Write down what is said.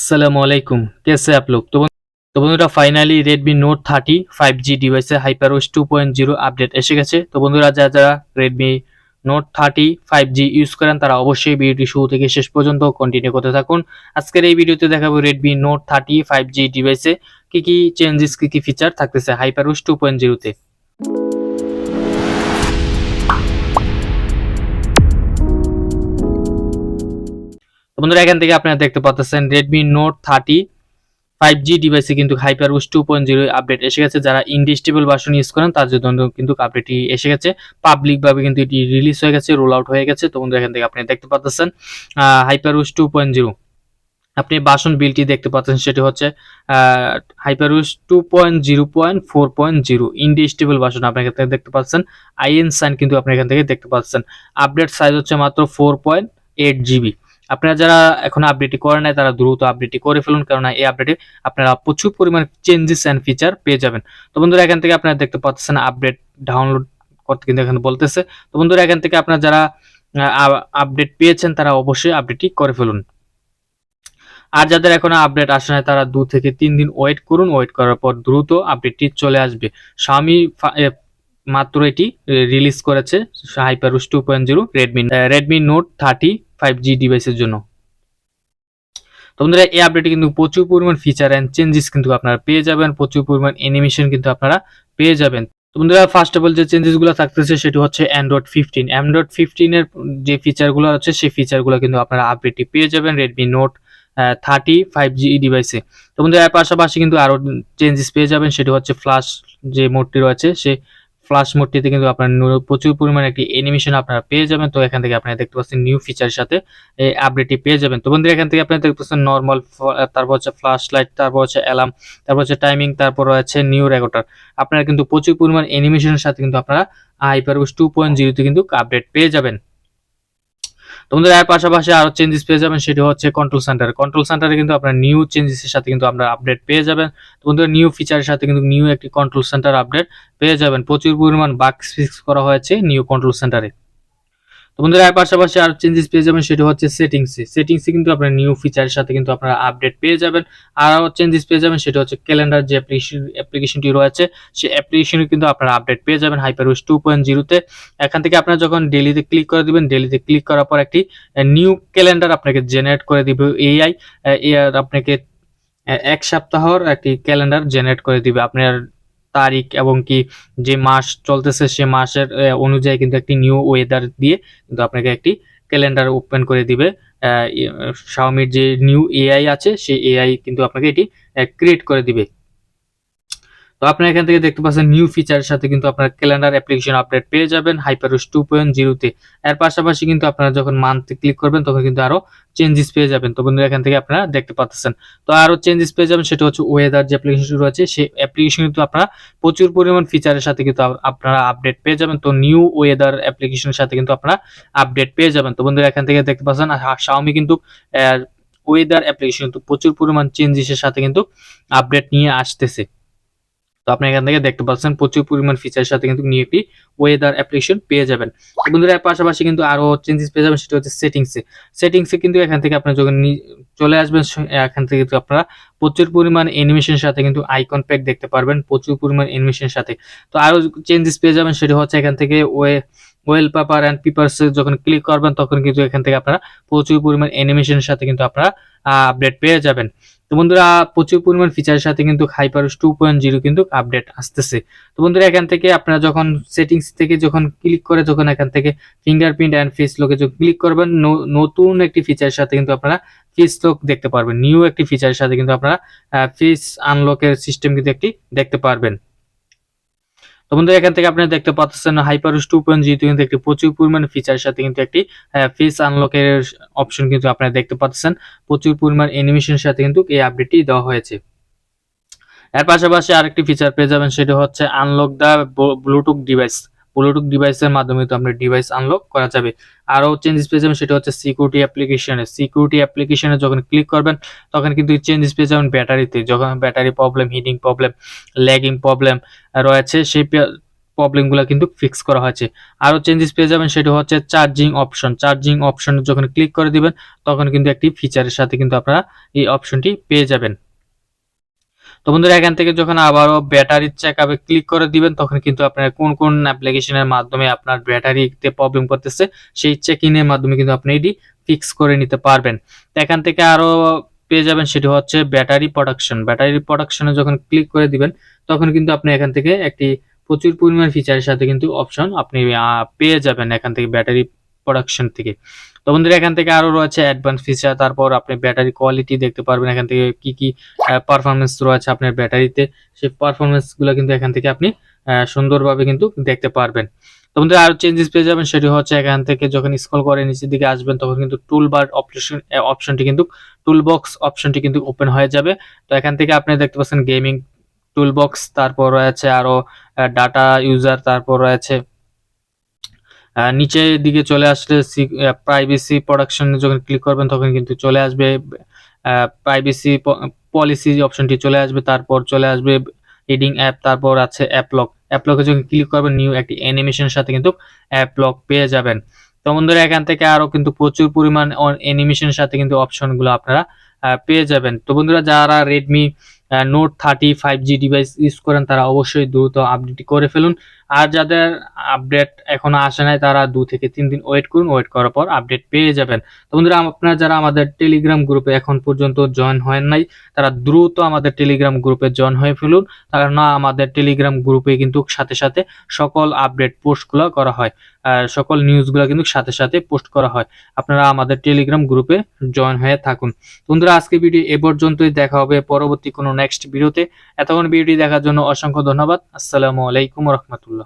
अस्सलाम वालेकुम, कैसे आप लोग। তো বন্ধুরা ফাইনালি Redmi Note 30 5G ডিভাইসে HyperOS 2.0 আপডেট এসে গেছে। তো বন্ধুরা যারা Redmi Note 30 5G ইউজ করেন তারা অবশ্যই ভিডিওটি শুরু থেকে শেষ পর্যন্ত কন্টিনিউ করতে থাকুন। আজকের এই ভিডিওতে দেখাবো Redmi Note 30 5G ডিভাইসে কি চেঞ্জেস কি ফিচার থাকতেছে HyperOS 2.0 তে। বন্ধুরা এখান থেকে আপনারা দেখতে পাচ্ছেন Redmi Note 30 5G ডিভাইসে কিন্তু HyperOS 2.0 আপডেট এসে গেছে। যারা ইনডিস্টেবল ভার্সন ইউজ করেন তার জন্য কিন্তু আপডেটটি এসে গেছে। পাবলিক ভাবে কিন্তু এটি রিলিজ হয়ে গেছে, রোল আউট হয়ে গেছে। তো বন্ধুরা এখান থেকে আপনি দেখতে পাচ্ছেন HyperOS 2.0 আপনি ভার্সন বিলটি দেখতে পাচ্ছেন, সেটি হচ্ছে HyperOS 2.0.4.0 ইনডিস্টেবল ভার্সন। আপনি এখান থেকে দেখতে পাচ্ছেন আইএন সাইন কিন্তু আপনি এখান থেকে দেখতে পাচ্ছেন। আপডেট সাইজ হচ্ছে মাত্র 4.8 জিবি। আপনারা যারা এখন আপডেটটি করে নাই তারা দ্রুত আপডেটটি করে ফেলুন, কারণ এই আপডেটে আপনারা প্রচুর পরিমাণ চেঞ্জেস এন্ড ফিচার পেয়ে যাবেন। তো বন্ধুরা এখান থেকে আপনারা দেখতে পাচ্ছেন আপডেট ডাউনলোড করতে কিন্তু এখানে বলতেছে। তো বন্ধুরা এখান থেকে আপনারা যারা আপডেট পেয়েছেন তারা অবশ্যই আপডেটটি করে ফেলুন। আর যাদের এখনো আপডেট আসে নাই তারা 2 থেকে 3 দিন ওয়েট করুন। ওয়েট করার পর দ্রুত আপডেটটি চলে আসবে। Xiaomi মাত্র এটি রিলিজ করেছে HyperOS 2.0 Redmi Note 30 5G ডিভাইসের জন্য। তো বন্ধুরা এই আপডেটে কিন্তু প্রচুর পরিমাণ ফিচার এন্ড চেঞ্জেস কিন্তু আপনারা পেয়ে যাবেন, প্রচুর পরিমাণ অ্যানিমেশন কিন্তু আপনারা পেয়ে যাবেন। তো বন্ধুরা ফার্স্ট অফ অল যে চেঞ্জেসগুলো থাকতেছে সেটি হচ্ছে Android 15 এর যে ফিচারগুলো আছে সেই ফিচারগুলো কিন্তু আপনারা আপডেটটি পেয়ে যাবেন Redmi Note 30 5G ডিভাইসে। তো বন্ধুরা এর পাশাপাশি কিন্তু আরো চেঞ্জেস পেয়ে যাবেন, সেটি হচ্ছে ফ্ল্যাশ যে মোডটি রয়েছে সেই ফ্ল্যাশ মোডটিতে কিন্তু আপনারা প্রচুর পরিমাণে একটি অ্যানিমেশন আপনারা পেয়ে যাবেন। তো এখান থেকে আপনারা দেখতে পাচ্ছেন নিউ ফিচারের সাথে এই আপডেটটি পেয়ে যাবেন। তো বন্ধুরা এখান থেকে আপনারা দেখতে পাচ্ছেন নরমাল, তারপর হচ্ছে ফ্ল্যাশ লাইট, তারপর হচ্ছে অ্যালার্ম, তারপর হচ্ছে টাইমিং, তারপর রয়েছে নিউ রেকর্ডার। আপনারা কিন্তু প্রচুর পরিমাণ অ্যানিমেশনের সাথে কিন্তু আপনারা HyperOS 2.0 তে কিন্তু আপডেট পেয়ে যাবেন। তো বন্ধুরা এর পাশাপাশি আরো চেঞ্জেস পেয়ে যাবেন, সেটি হচ্ছে কন্ট্রোল সেন্টারে কিন্তু আপনারা নিউ চেঞ্জেসের সাথে কিন্তু আমরা আপডেট পেয়ে যাবেন। তো বন্ধুরা নিউ ফিচারের সাথে কিন্তু নিউ একটি কন্ট্রোল সেন্টার আপডেট পেয়ে যাবেন। প্রচুর পরিমাণ বাগ ফিক্স করা হয়েছে নিউ কন্ট্রোল সেন্টারে। তো বন্ধুরা এর পাশাপাশি আরো চেঞ্জেস পেয়ে যাবেন, সেটা হচ্ছে সেটিংসে কিন্তু আপনারা নিউ ফিচারের সাথে কিন্তু আপনারা আপডেট পেয়ে যাবেন। আরো চেঞ্জেস পেয়ে যাবেন, সেটা হচ্ছে ক্যালেন্ডার যে অ্যাপ্লিকেশনটি রয়েছে সেই অ্যাপ্লিকেশনে কিন্তু আপনারা আপডেট পেয়ে যাবেন HyperOS 2.0 তে। এখান থেকে আপনারা যখন ডেইলিতে ক্লিক করে দিবেন, ডেইলিতে ক্লিক করার পর একটি নিউ ক্যালেন্ডার আপনাকে জেনারেট করে দিবে এআই। আপনাকে এক সপ্তাহর একটি ক্যালেন্ডার জেনারেট করে দিবে। আপনার তারিখ এবং কি যে মাস চলতেছে সে মাসের অনুযায়ী কিন্তু একটি নিউ ওয়েদার দিয়ে কিন্তু আপনাকে একটি ক্যালেন্ডার ওপেন করে দিবে। Xiaomi যে নিউ এআই আছে সেই এআই কিন্তু আপনাকে এটি ক্রিয়েট করে দিবে। তো আপনারা এখান থেকে দেখতে পাচ্ছেন নিউ ফিচারের সাথে কিন্তু আপনারা ক্যালেন্ডার অ্যাপ্লিকেশন আপডেট পেয়ে যাবেন HyperOS 2.0 তে। এর পাশাপাশি কিন্তু আপনারা যখন মান্থে ক্লিক করবেন তখন কিন্তু আরো চেঞ্জেস পেয়ে যাবেন। তো বন্ধুরা এখান থেকে আপনারা দেখতে পাচ্ছেন। তো আরো চেঞ্জেস পেয়ে যাবেন, সেটা হচ্ছে ওয়েদার যে অ্যাপ্লিকেশন রয়েছে সেই অ্যাপ্লিকেশন কিন্তু আপনারা প্রচুর পরিমাণ ফিচারের সাথে কিন্তু আপনারা আপডেট পেয়ে যাবেন। তো নিউ ওয়েদার অ্যাপ্লিকেশনের সাথে কিন্তু আপনারা আপডেট পেয়ে যাবেন। তো বন্ধুরা এখান থেকে দেখতে পাচ্ছেন Xiaomi কিন্তু ওয়েদার অ্যাপ্লিকেশন কিন্তু প্রচুর পরিমাণ চেঞ্জেসের সাথে কিন্তু আপডেট নিয়ে আসতেছে। তো আপনি এখান থেকে দেখতে পাচ্ছেন প্রচুর পরিমাণ ফিচারের সাথে কিন্তু নিউ একটি ওয়েদার অ্যাপ্লিকেশন পেয়ে যাবেন। বন্ধুরা এর পাশাপাশি কিন্তু আরো চেঞ্জেস পেয়ে যাবেন, সেটা হচ্ছে সেটিংসে কিন্তু এখান থেকে আপনারা যখন চলে আসবেন এখান থেকে কিন্তু আপনারা প্রচুর পরিমাণ অ্যানিমেশনের সাথে কিন্তু আইকন প্যাক দেখতে পারবেন, প্রচুর পরিমাণ অ্যানিমেশনের সাথে। তো আরো চেঞ্জেস পেয়ে যাবেন, সেটা হচ্ছে এখান থেকে ওয়েলপেপার এন্ড পেপারস যখন ক্লিক করবেন তখন কিন্তু এখান থেকে আপনারা প্রচুর পরিমাণ অ্যানিমেশনের সাথে কিন্তু আপনারা আপডেট পেয়ে যাবেন। তো বন্ধুরা প্রচুর পরিমাণ ফিচারের সাথে কিন্তু HyperOS 2.0 কিন্তু আপডেট আসতেছে। তো বন্ধুরা এখান থেকে আপনারা যখন সেটিংস থেকে যখন ক্লিক করে যখন এখান থেকে ফিঙ্গারপ্রিন্ট এন্ড ফেস লকে যখন ক্লিক করবেন নতুন একটি ফিচারের সাথে কিন্তু আপনারা ফেস লক দেখতে পারবেন। নিউ একটি ফিচারের সাথে কিন্তু আপনারা ফেস আনলকের সিস্টেম কিন্তু একটি দেখতে পারবেন। তো বন্ধুরা এখান থেকে আপনারা দেখতে পাচ্ছেন HyperOS 2.0 কিন্তু একটি প্রচুর পরিমাণ ফিচারের সাথে কিন্তু একটি ফেস আনলকের অপশন কিন্তু আপনারা দেখতে পাচ্ছেন। প্রচুর পরিমাণ অ্যানিমেশনের সাথে কিন্তু এই আপডেটটি দেওয়া হয়েছে। এর পাশাপাশি আরেকটি ফিচার পেয়ে যাবেন, সেটা হচ্ছে আনলক দা ব্লুটুথ ডিভাইসের মাধ্যমে তো আমরা ডিভাইস আনলক করা যাবে। আরো চেঞ্জেস পেয়ে যাবেন, সেটা হচ্ছে সিকিউরিটি অ্যাপ্লিকেশনে যখন ক্লিক করবেন তখন কিন্তু চেঞ্জেস পেয়ে যাবেন ব্যাটারিতে। যখন battery problem, heating problem, lagging problem রয়েছে সেই প্রবলেমগুলো কিন্তু ফিক্স করা হয়েছে। আরও চেঞ্জেস পেয়ে যাবেন, সেটা হচ্ছে চার্জিং অপশন। চার্জিং অপশনে যখন ক্লিক করে দিবেন তখন কিন্তু একটি ফিচারের সাথে কিন্তু আপনারা এই অপশনটি পেয়ে যাবেন। তো বন্ধুরা এখান থেকে যখন আবারও ব্যাটারি চেকআপে ক্লিক করে দিবেন তখন কিন্তু আপনার কোন কোন অ্যাপ্লিকেশনের মাধ্যমে আপনার ব্যাটারিতে প্রবলেম করতেছে সেই চেক ইনের মাধ্যমে কিন্তু আপনি এটি ফিক্স করে নিতে পারবেন। তো এখান থেকে আরও পেয়ে যাবেন, সেটি হচ্ছে ব্যাটারি প্রোটেকশন। ব্যাটারি প্রোটেকশনে যখন ক্লিক করে দিবেন তখন কিন্তু আপনি এখান থেকে একটি প্রচুর পরিমাণ ফিচারের সাথে কিন্তু অপশন আপনি পেয়ে যাবেন এখান থেকে ব্যাটারি প্রোডাকশন থেকে। তো বন্ধুরা এখান থেকে আরো রয়েছে অ্যাডভান্স ফিচার, তারপর আপনি ব্যাটারি কোয়ালিটি দেখতে পারবেন এখান থেকে কি কি পারফরমেন্স রয়েছে আপনার ব্যাটারিতে, সেই পারফরমেন্স গুলো কিন্তু এখান থেকে আপনি সুন্দরভাবে কিন্তু দেখতে পারবেন। তো বন্ধুরা আরো চেঞ্জেস পেয়ে যাবেন, সেটি হচ্ছে এখান থেকে যখন স্ক্রল করে নিচের দিকে আসবেন তখন কিন্তু টুলবার অপশনটি কিন্তু টুলবক্স অপশনটি কিন্তু ওপেন হয়ে যাবে। তো এখান থেকে আপনি দেখতে পাচ্ছেন গেমিং টুলবক্স, তারপর রয়েছে আরো ডাটা ইউজার, তারপর রয়েছে নিচের দিকে চলে আসলে প্রাইভেসি প্রোটেকশনে যখন ক্লিক করবেন তখন কিন্তু চলে আসবে প্রাইভেসি পলিসি অপশনটি চলে আসবে, তারপর চলে আসবে রিডিং অ্যাপ, তারপর আছে অ্যাপলকে যখন ক্লিক করবেন নিউ একটি অ্যানিমেশনের সাথে কিন্তু অ্যাপলক পেয়ে যাবেন। তো বন্ধুরা এখান থেকে আরো কিন্তু প্রচুর পরিমাণ অ্যানিমেশনের সাথে কিন্তু অপশনগুলো আপনারা পেয়ে যাবেন। তো বন্ধুরা যারা Redmi note 30 5G device use করেন তারা অবশ্যই দ্রুত আপডেট করে ফেলুন। আর যাদের আপডেট এখনো আসে নাই তারা 2 থেকে 3 দিন ওয়েট করুন, ওয়েট করার পর আপডেট পেয়ে যাবেন। তো বন্ধুরা আপনারা যারা আমাদের টেলিগ্রাম গ্রুপে এখন পর্যন্ত জয়েন হন নাই তারা দ্রুত আমাদের টেলিগ্রাম গ্রুপে জয়েন হয়ে ফেলুন, কারণ আমাদের টেলিগ্রাম গ্রুপে কিন্তু সাথে সাথে সকল আপডেট পোস্টগুলো করা হয়, সকল নিউজগুলো কিন্তু সাথে সাথে পোস্ট করা হয়। আপনারা আমাদের টেলিগ্রাম গ্রুপে জয়েন হয়ে থাকুন। বন্ধুরা আজকে ভিডিও এ পর্যন্তই, দেখা হবে পরবর্তী কোনো নেক্সট ভিডিওতে। এতক্ষণ ভিডিওটি দেখার জন্য অসংখ্য ধন্যবাদ। আসসালামু আলাইকুম রহমতুল্লাহ।